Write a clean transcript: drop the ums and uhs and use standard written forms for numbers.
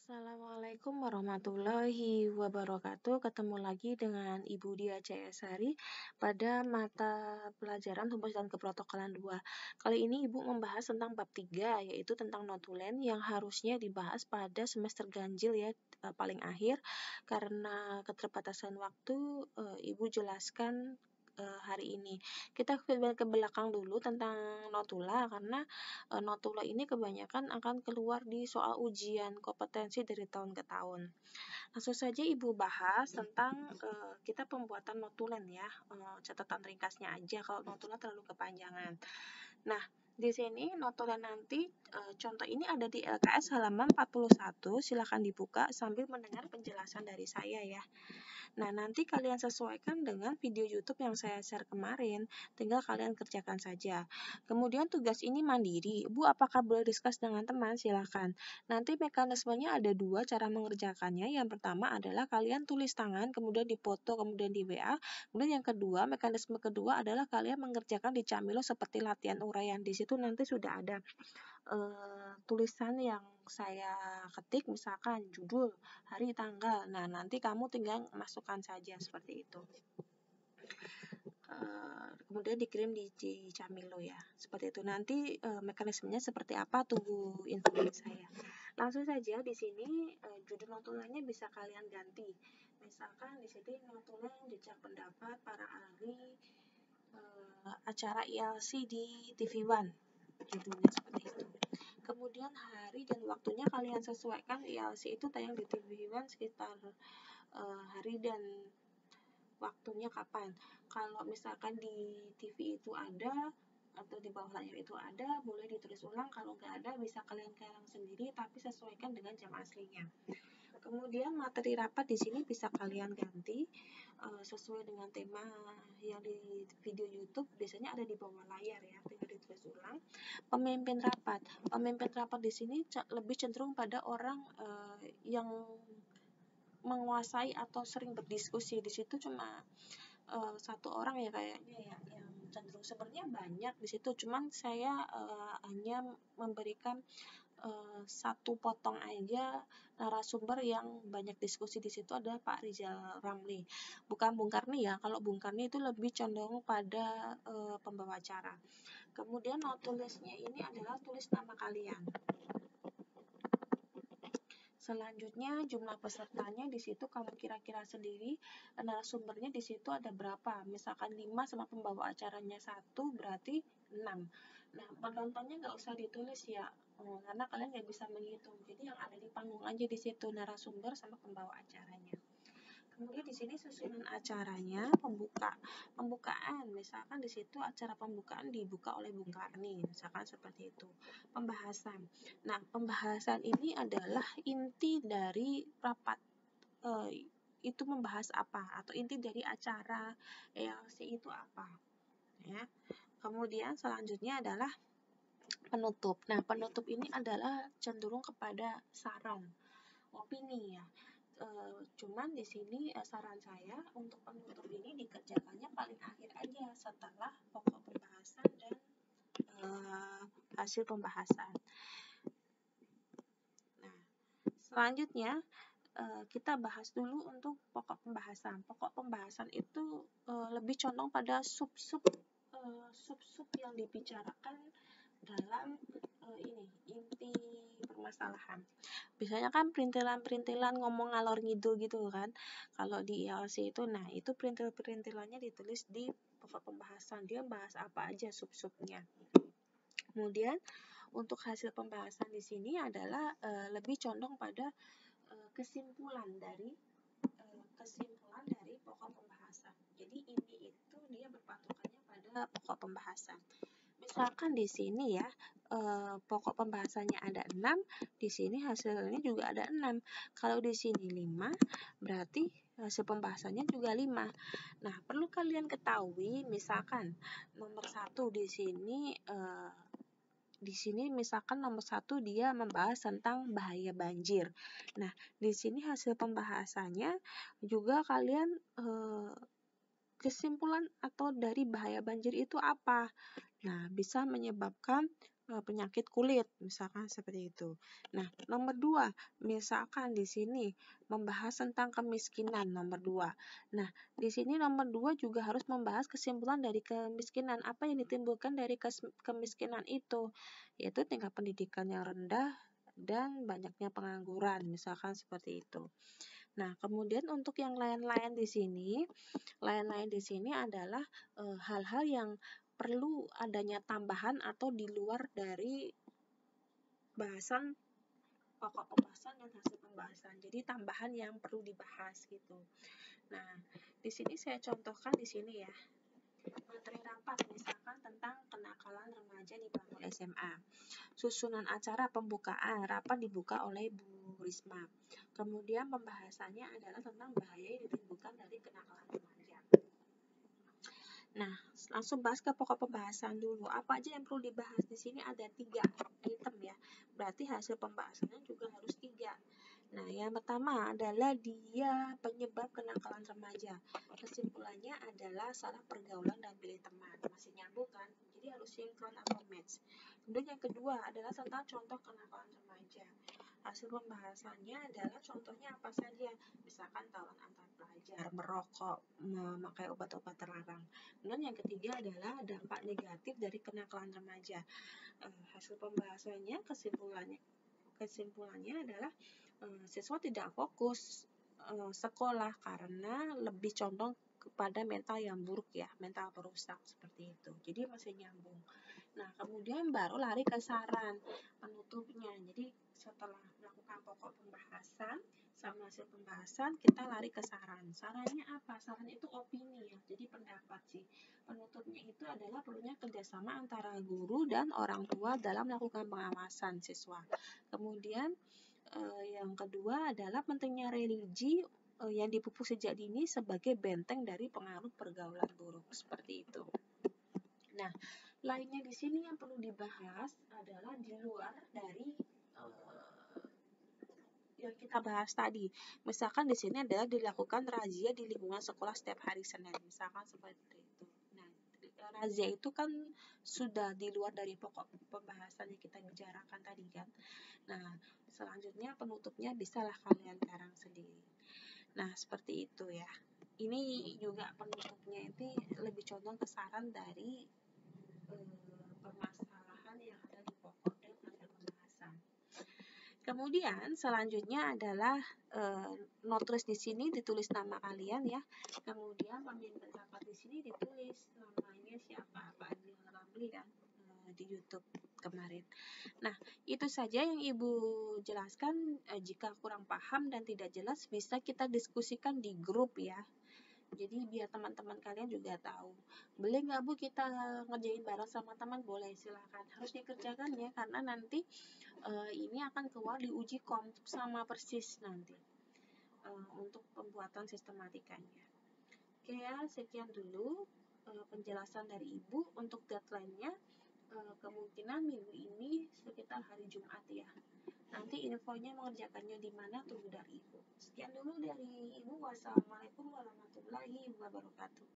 Assalamualaikum warahmatullahi wabarakatuh. Ketemu lagi dengan Ibu Dia Jayasari pada mata pelajaran Humas dan Keprotokolan 2. Kali ini Ibu membahas tentang bab 3, yaitu tentang notulen yang harusnya dibahas pada semester ganjil ya, paling akhir. Karena keterbatasan waktu, Ibu jelaskan hari ini. Kita ke belakang dulu tentang notula, karena notula ini kebanyakan akan keluar di soal ujian kompetensi dari tahun ke tahun. Langsung saja Ibu bahas tentang kita pembuatan notulen ya, catatan ringkasnya aja kalau notulen terlalu kepanjangan. Nah, di sini notulen nanti contoh ini ada di LKS halaman 41, silahkan dibuka sambil mendengar penjelasan dari saya ya. Nah, nanti kalian sesuaikan dengan video YouTube yang saya share kemarin, tinggal kalian kerjakan saja. Kemudian tugas ini mandiri. Bu, apakah boleh diskus dengan teman? Silahkan. Nanti mekanismenya ada 2 cara mengerjakannya. Yang pertama adalah kalian tulis tangan, kemudian dipoto, kemudian di WA. Kemudian yang kedua, mekanisme kedua adalah kalian mengerjakan di Camilo seperti latihan uraian. Di situ nanti sudah ada tulisan yang saya ketik, misalkan judul, hari, tanggal. Nah, nanti kamu tinggal masukkan saja seperti itu. Kemudian dikirim di Camilo ya, seperti itu. Nanti mekanismenya seperti apa, tunggu info dari saya. Langsung saja di sini judul notulennya bisa kalian ganti. Misalkan di sini notulen jejak pendapat para ahli acara ILC di TV One, judulnya seperti itu. Kemudian hari dan waktunya kalian sesuaikan. ILC itu tayang di TV One sekitar hari dan waktunya kapan. Kalau misalkan di TV itu ada atau di bawah layar itu ada, boleh ditulis ulang. Kalau nggak ada, bisa kalian karang sendiri, tapi sesuaikan dengan jam aslinya. Kemudian materi rapat di sini bisa kalian ganti sesuai dengan tema yang di video YouTube, biasanya ada di bawah layar ya, tinggal ditulis ulang. Pemimpin rapat di sini lebih cenderung pada orang yang menguasai atau sering berdiskusi. Di situ cuma satu orang ya kayaknya ya yang cenderung, sebenarnya banyak di situ, cuman saya hanya memberikan satu potong aja narasumber yang banyak diskusi di situ adalah Pak Rizal Ramli, bukan Bung Karni ya. Kalau Bung Karni itu lebih condong pada pembawa acara. Kemudian tulisnya ini adalah tulis nama kalian. Selanjutnya jumlah pesertanya di situ kamu kira-kira sendiri, narasumbernya di situ ada berapa. Misalkan 5 sama pembawa acaranya 1 berarti 6. Nah, penontonnya nggak usah ditulis ya, karena kalian nggak bisa menghitung. Jadi yang ada di panggung aja di situ narasumber sama pembawa acaranya. Kemudian di sini susunan acaranya, pembukaan, misalkan di situ acara pembukaan dibuka oleh Bung Karni, misalkan seperti itu. Pembahasan. Nah, pembahasan ini adalah inti dari rapat. Itu membahas apa, atau inti dari acara ELC itu apa. Ya. Kemudian selanjutnya adalah penutup. Nah, penutup ini adalah cenderung kepada saran, opini ya. Cuman di sini saran saya untuk penutup ini dikerjakannya paling akhir aja setelah pokok pembahasan dan hasil pembahasan. Nah, selanjutnya kita bahas dulu untuk pokok pembahasan. Pokok pembahasan itu lebih condong pada sub-sub yang dibicarakan dalam inti permasalahan. Biasanya kan perintilan-perintilan ngomong ngalor ngidul gitu kan. Kalau di ILC itu, nah itu perintil-perintilannya ditulis di pokok pembahasan. Dia bahas apa aja sub-subnya. Kemudian untuk hasil pembahasan di sini adalah lebih condong pada kesimpulan dari pokok pembahasan. Jadi ini itu dia berpatokannya pada pokok pembahasan. Misalkan di sini ya, pokok pembahasannya ada 6, di sini hasilnya juga ada 6. Kalau di sini 5, berarti hasil pembahasannya juga 5. Nah, perlu kalian ketahui, misalkan nomor 1 di sini misalkan nomor 1 dia membahas tentang bahaya banjir. Nah, di sini hasil pembahasannya juga kalian kesimpulan atau dari bahaya banjir itu apa? Nah, bisa menyebabkan penyakit kulit, misalkan seperti itu. Nah, nomor 2, misalkan di sini membahas tentang kemiskinan, nomor 2. Nah, di sini nomor 2 juga harus membahas kesimpulan dari kemiskinan. Apa yang ditimbulkan dari kemiskinan itu? Yaitu tingkat pendidikan yang rendah dan banyaknya pengangguran, misalkan seperti itu. Nah, kemudian untuk yang lain-lain di sini adalah hal-hal yang perlu adanya tambahan atau di luar dari bahasan pokok pembahasan dan hasil pembahasan. Jadi tambahan yang perlu dibahas gitu. Nah, di sini saya contohkan di sini ya. Materi rapat misalkan tentang kenakalan remaja di bangku SMA. Susunan acara pembukaan rapat dibuka oleh Bu Risma. Kemudian pembahasannya adalah tentang bahaya yang ditimbulkan dari kenakalan remaja. Nah, langsung bahas ke pokok pembahasan dulu. Apa aja yang perlu dibahas di sini? Ada 3 item ya. Berarti hasil pembahasannya juga harus 3. Nah, yang pertama adalah dia penyebab kenakalan remaja. Kesimpulannya adalah salah pergaulan dan pilih teman. Masih nyambung kan? Jadi harus sinkron atau match. Kemudian yang kedua adalah tentang contoh kenakalan remaja. Hasil pembahasannya adalah contohnya apa saja, misalkan tawuran antar pelajar, merokok, memakai obat-obat terlarang. Kemudian yang ketiga adalah dampak negatif dari kenakalan remaja. Hasil pembahasannya kesimpulannya adalah siswa tidak fokus sekolah karena lebih condong kepada mental yang buruk ya, mental perusak seperti itu. Jadi masih nyambung. Nah, kemudian baru lari ke saran penutupnya. Jadi setelah melakukan pokok pembahasan sama hasil pembahasan, kita lari ke saran. Sarannya apa? Saran itu opini ya, jadi pendapat sih. Penutupnya itu adalah perlunya kerjasama antara guru dan orang tua dalam melakukan pengawasan siswa. Kemudian yang kedua adalah pentingnya religi yang dipupuk sejak dini sebagai benteng dari pengaruh pergaulan buruk seperti itu. Nah, lainnya di sini yang perlu dibahas adalah di luar dari yang kita bahas tadi. Misalkan di sini adalah dilakukan razia di lingkungan sekolah setiap hari Senin, misalkan seperti itu. Nah, razia itu kan sudah di luar dari pokok pembahasan yang kita bicarakan tadi kan. Nah, selanjutnya penutupnya bisalah kalian garang sendiri. Nah, seperti itu ya. Ini juga penutupnya itu lebih condong ke saran dari permasalahan yang ada di pokok dan hasil pembahasan. Kemudian selanjutnya adalah notulis di sini ditulis nama kalian ya. Kemudian pemimpin rapat di sini ditulis namanya siapa, Pak Adil Ramli kan di YouTube kemarin. Nah, itu saja yang Ibu jelaskan. Jika kurang paham dan tidak jelas bisa kita diskusikan di grup ya. Jadi biar teman-teman kalian juga tahu. Boleh nggak Bu kita ngerjain bareng sama teman? Boleh, silakan. Harus dikerjakan ya karena nanti ini akan keluar di uji kom sama persis nanti untuk pembuatan sistematikanya. Oke ya, sekian dulu penjelasan dari Ibu. Untuk deadline-nya kemungkinan minggu ini sekitar hari Jumat ya. Nanti infonya mengerjakannya di mana tunggu dari Ibu. Sekian dulu dari Ibu. Wassalamualaikum warahmatullahi wabarakatuh.